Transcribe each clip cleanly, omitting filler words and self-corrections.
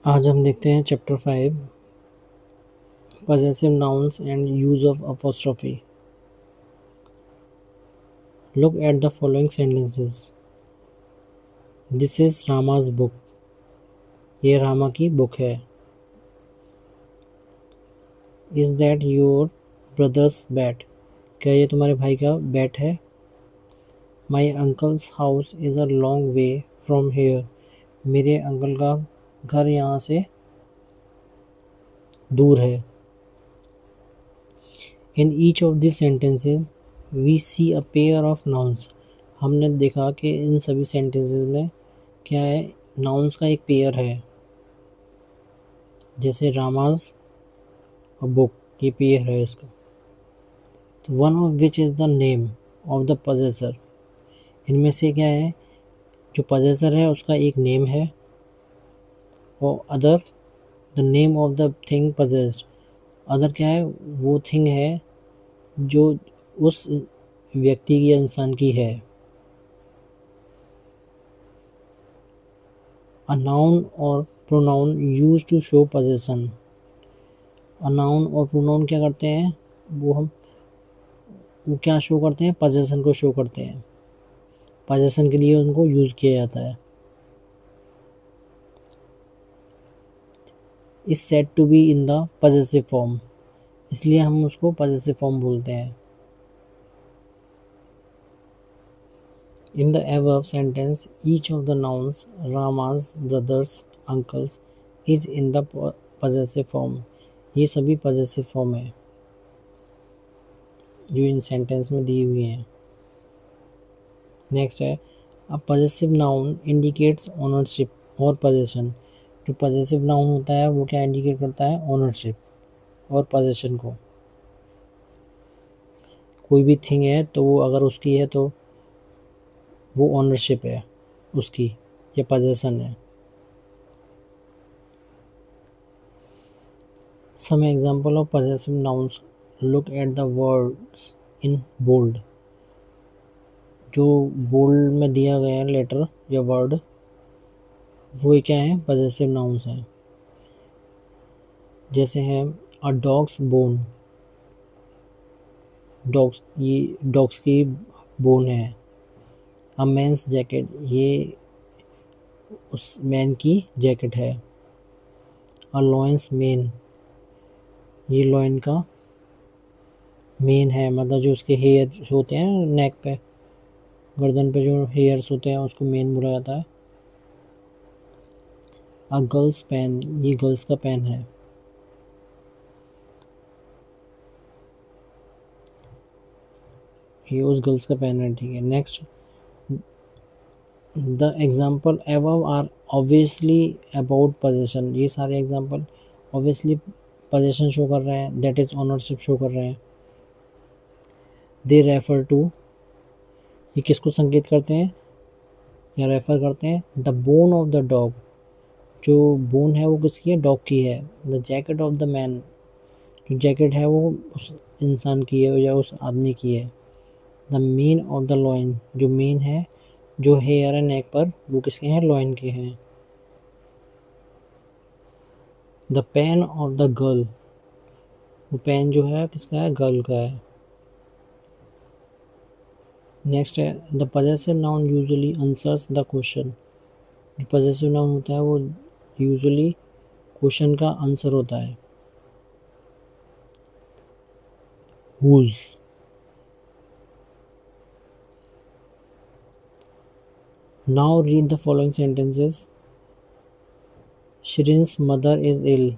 आज हम देखते हैं chapter 5 possessive nouns and use of apostrophe. Look at the following sentences. This is Rama's book. ये रामा की बुक है. Is that your brother's bat? क्या ये तुम्हारे भाई का बैट है? My uncle's house is a long way from here. मेरे अंकल का घर यहाँ से दूर है. In each of these sentences, we see a pair of nouns. हमने देखा कि इन सभी sentences में क्या है, nouns का एक पेयर है. जैसे रामाज और बुक, ये पेयर है इसका. One of which is the name of the possessor. इनमें से क्या है, जो पजेसर है उसका एक नेम है, और other the name of the thing possessed. Other क्या है, वो थिंग है जो उस व्यक्ति या इंसान की है. A noun or pronoun use to show possession. A noun or pronoun क्या करते हैं, वो क्या शो करते हैं, पोजेशन को शो करते हैं. पोजेशन के लिए उनको यूज़ किया जाता है. Is said to be in the possessive form. इसलिए हम उसको पोजेसिव फॉर्म बोलते हैं. In the above sentence, each of the nouns Rama's, brothers, uncles is in the possessive form. ये सभी possessive form है जो इन sentence में दी हुई हैं. Next है, a possessive noun indicates ownership और possession. जो possessive noun होता है वो क्या indicate करता है, ownership और possession को. कोई भी thing है तो वो अगर उसकी है तो वो ओनरशिप है उसकी, या पोजेशन है. Some example of possessive nouns. Look at the words in bold. जो बोल्ड में दिया गया है लेटर या वर्ड, वो क्या है, पोजेसिव नाउन्स हैं. जैसे हैं अ डॉग्स बोन. ये डॉग्स की बोन है. अ मैन्स जैकेट, ये उस मैन की जैकेट है. अ लॉयंस मेन, ये लॉयन का मेन है, मतलब जो उसके हेयर होते हैं नेक पे, गर्दन पे जो हेयर्स होते हैं उसको मेन बोला जाता है. अ गर्ल्स पेन, ये गर्ल्स का पेन है. ये उस गर्ल्स का पेन है, ठीक है. Next, the example above are obviously about possession. ये सारे एग्जाम्पल ऑब्वियसली पोजेशन शो कर रहे हैं, दैट इज ऑनरशिप शो कर रहे हैं. दे रेफर टू, ये किसको संकेत करते हैं या रेफर करते हैं, the bone of the dog. जो बोन है वो किसकी है, डॉग की है. The jacket of the man, जो जैकेट है वो उस इंसान की है या उस आदमी की है. The mane of the lion, जो मेन है, जो हेयर है नेक पर, वो किसके हैं, लॉइन के हैं. The pain of the girl, वो पेन जो है किसका है, गर्ल का है. नेक्स्ट है, the possessive noun usually answers the question. जो पजेसिव नाउन होता है वो यूजुअली क्वेश्चन का आंसर होता है. whose. Now read the following sentences. Shrin's mother is ill.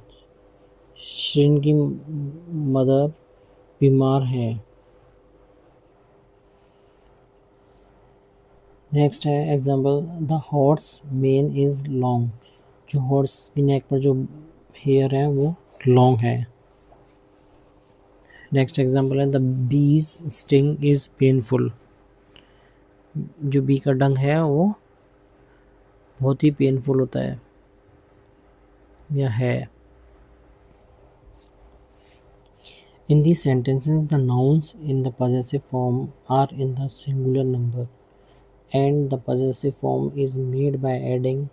श्रिन की मदर बीमार है. नेक्स्ट है example, the horse main is long. जो हॉर्स की नेक पर जो हेयर है वो लॉन्ग है. नेक्स्ट एग्जाम्पल है, the bees sting is painful. जो बी का डंग है वो बहुत ही पेनफुल होता है या है. In these sentences, the nouns in the possessive form are in the singular number, and the possessive form is made by adding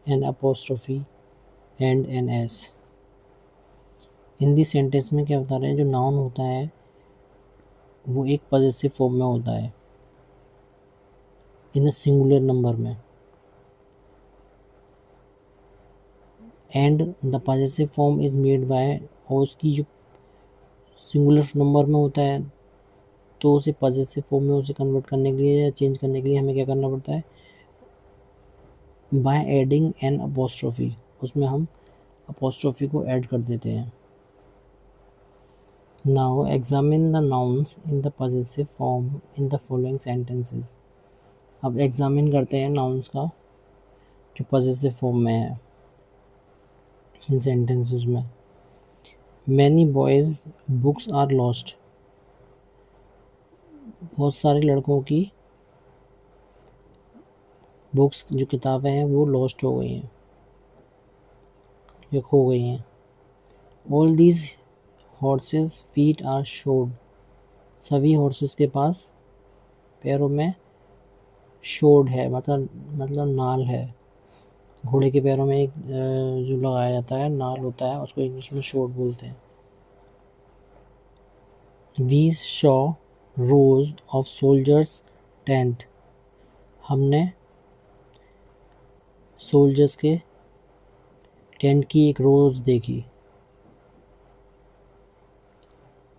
an apostrophe and an S. In this sentence में क्या बता रहे हैं, जो नाउन होता है वो एक पॉजेसिव फॉर्म में होता है इन अ सिंगुलर नंबर में, and the possessive form is made by, और उसकी जो सिंगुलर नंबर में होता है तो उसे पॉजेसिव फॉर्म में उसे कन्वर्ट करने के लिए या चेंज करने के लिए हमें क्या करना पड़ता है, बाय एडिंग एन अपोस्ट्रोफी, उसमें हम अपोस्ट्रोफी को ऐड कर देते हैं। Now examine the nouns in the possessive form in the following sentences. अब एग्जामिन करते हैं नाउन्स का जो पॉजेसिव फॉर्म में है इन सेंटेंसेस में। Many boys books are lost, बहुत सारे लड़कों की बुक्स जो किताबें हैं वो लॉस्ट हो गई हैं या खो गई हैं। All these horses feet are shod, सभी हॉर्सेस के पास पैरों में शोड है, मतलब नाल है। घोड़े के पैरों में एक जो लगाया जाता है नाल होता है, उसको इंग्लिश में शोड बोलते हैं। We saw row of soldiers tent, हमने सोल्जर्स के टेंट की एक रोज देखी।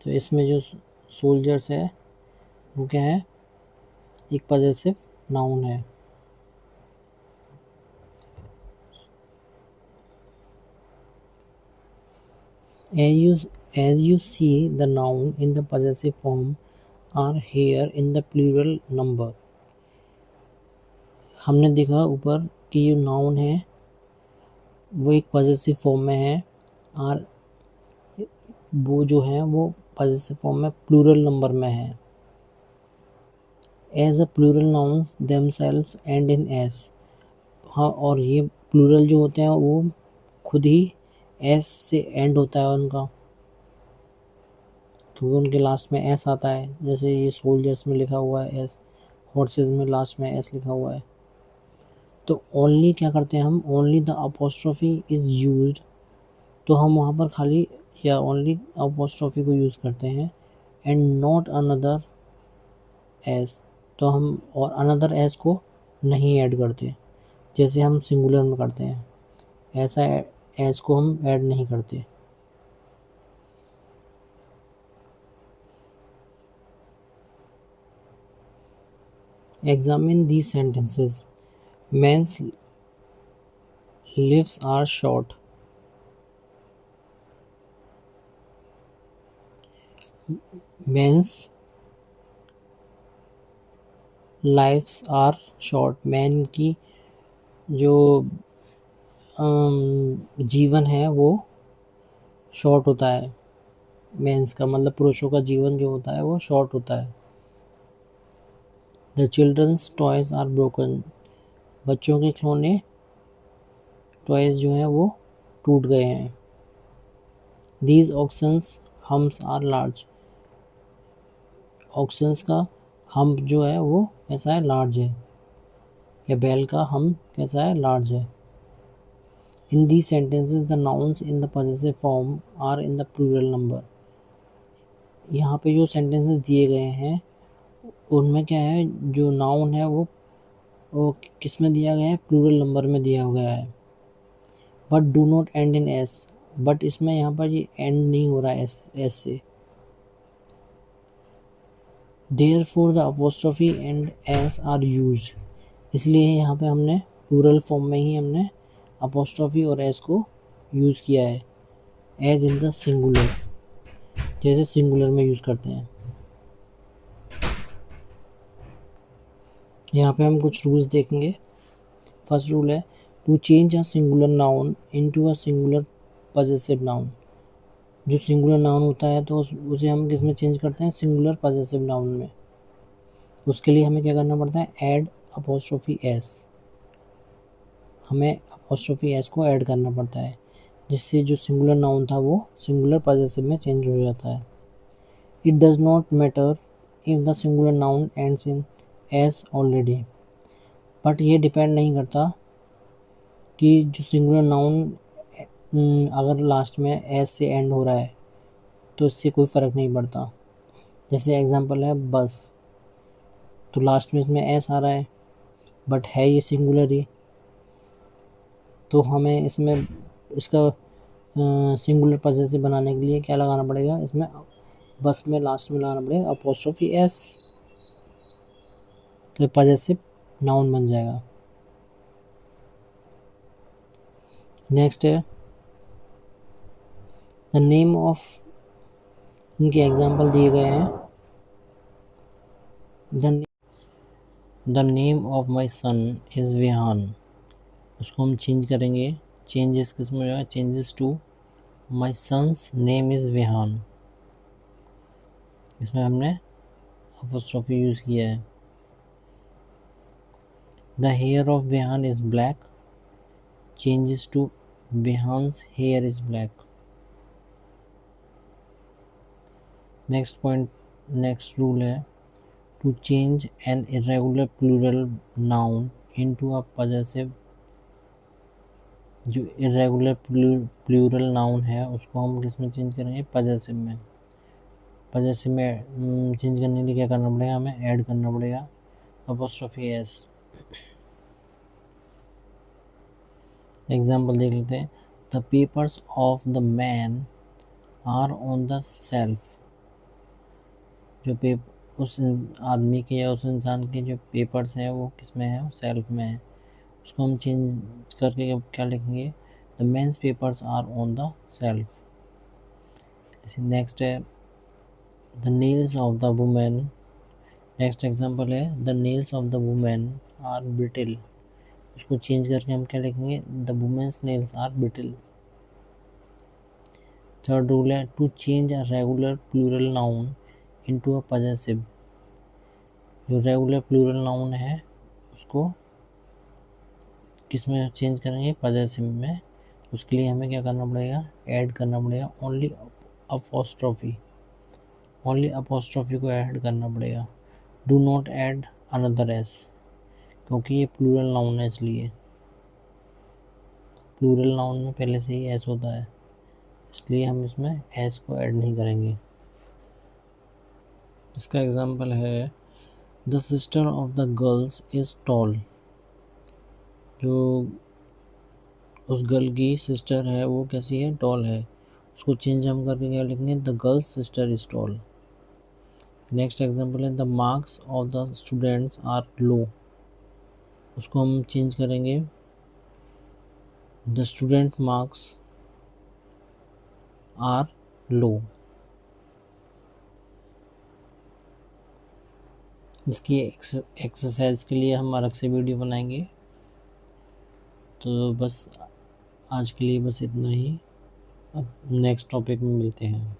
तो इसमें जो सोल्जर्स है वो क्या है, एक पॉजेसिव नाउन है। As you see, the noun in the possessive form are here in the plural number. हमने देखा ऊपर कि जो नाउन है वो एक पॉजेसिव फॉर्म में है, और वो जो है वो पॉजेसिव फॉर्म में प्लूरल नंबर में है। As a plural nouns themselves and in S, हाँ, और ये प्लूरल जो होते हैं वो खुद ही एस से एंड होता है उनका, क्योंकि उनके लास्ट में एस आता है। जैसे ये सोल्जर्स में लिखा हुआ है एस, हॉर्सेस में लास्ट में एस लिखा हुआ है। तो ओनली क्या करते हैं हम, only the apostrophe is used, तो हम वहाँ पर खाली या ओनली अपोस्ट्रोफी को यूज़ करते हैं, एंड नॉट अनदर एस, तो हम और अनदर एस को नहीं ऐड करते, जैसे हम सिंगुलर में करते हैं ऐसा एस को हम ऐड नहीं करते। Examine these sentences. Men's lives are short. Men's lives are short. Man की जो जीवन है वो शॉर्ट होता है। मेंस का मतलब पुरुषों का जीवन जो होता है वो शॉर्ट होता है। The children's toys are broken, बच्चों के खिलौने टॉयज जो हैं वो टूट गए हैं। These oxen's humps are large, oxen's का हम जो है वो कैसा है, लार्ज है, या बैल का हम कैसा है, लार्ज है। In these sentences the nouns in the possessive form are in the plural number. यहाँ पे जो सेंटेंसेस दिए गए हैं उनमें क्या है, जो नाउन है वो किस में दिया गया है, प्लूरल नंबर में दिया गया है। But do not and in S, but इसमें यहाँ पर ये एंड नहीं हो रहा है एस से। Therefore the apostrophe and S R used, इसलिए यहाँ पे हमने प्लूरल फॉर्म में ही हमने अपोस्ट्रोफी और एस को यूज़ किया है, एज इन द सिंगुलर, जैसे सिंगुलर में यूज़ करते हैं। यहाँ पे हम कुछ रूल्स देखेंगे। फर्स्ट रूल है to change a singular noun into a singular possessive noun. जो सिंगुलर नाउन होता है तो उसे हम किस में चेंज करते हैं, सिंगुलर पॉजेसिव नाउन में। उसके लिए हमें क्या करना पड़ता है, ऐड अपोस्ट्रोफी एस, हमें अपोस्ट्रोफी एस को ऐड करना पड़ता है, जिससे जो सिंगुलर नाउन था वो सिंगुलर पॉजेसिव में चेंज हो जाता है। It does not matter if the singular noun ends in S already, but ये डिपेंड नहीं करता कि जो सिंगुलर नाउन अगर लास्ट में एस से एंड हो रहा है तो इससे कोई फ़र्क नहीं पड़ता। जैसे एग्जांपल है बस, तो लास्ट में इसमें एस आ रहा है बट है ये सिंगुलर ही, तो हमें इसमें इसका सिंगुलर पॉजेसिव बनाने के लिए क्या लगाना पड़ेगा, इसमें बस में लास्ट में लगाना पड़ेगा अपोस्ट्रोफी एस, तो पॉजेसिव नाउन बन जाएगा। नेक्स्ट है द नेम ऑफ, इनके एग्जांपल दिए गए हैं। The name of my son is Vihaan, उसको हम चेंज करेंगे, चेंजेस किस में हो जाएगा, changes to my son's name is Vihaan, इसमें हमने अपोस्ट्रोफी यूज़ किया है। The hair of Vihaan is black, changes to Vihaan's hair is black. Next point, next rule है to change N irregular plural noun into a possessive, जो irregular plural noun है उसको हम किस में चेंज करेंगे, पॉजेसिव में। पॉजेसिव में चेंज करने के लिए क्या करना पड़ेगा, हमें ऐड करना पड़ेगा अपोस्ट्रोफी एस। एग्जाम्पल देख लेते हैं। The papers of the man are on the shelf, जो उस आदमी के या उस इंसान के जो पेपर्स हैं वो किस में है, सेल्फ में है, उसको हम चेंज करके क्या लिखेंगे, the men's papers are on the shelf. Next है the nails of the women, next example है the nails of the women are brittle, उसको चेंज करके हम क्या लिखेंगे, the women's nails are brittle. Third rule है to change a regular plural noun into a possessive, जो regular plural noun है उसको किस में चेंज करेंगे, पॉजेसिव में। उसके लिए हमें क्या करना पड़ेगा, ऐड करना पड़ेगा ओनली अपोस्ट्रोफी, ओनली अपोस्ट्रोफी को ऐड करना पड़ेगा। Do not add another S, क्योंकि ये प्लूरल नाउन है इसलिए, प्लूरल नाउन में पहले से ही एस होता है, इसलिए हम इसमें एस को ऐड नहीं करेंगे। इसका एग्जांपल है the sister of the girls is tall, जो उस गर्ल की सिस्टर है वो कैसी है, टॉल है, उसको चेंज हम करके क्या लिखेंगे, the girls sister is tall. Next example है the marks of the students are low, उसको हम चेंज करेंगे, the student marks are low. इसकी एक्सरसाइज के लिए हम अलग से वीडियो बनाएंगे। तो बस आज के लिए बस इतना ही, अब नेक्स्ट टॉपिक में मिलते हैं।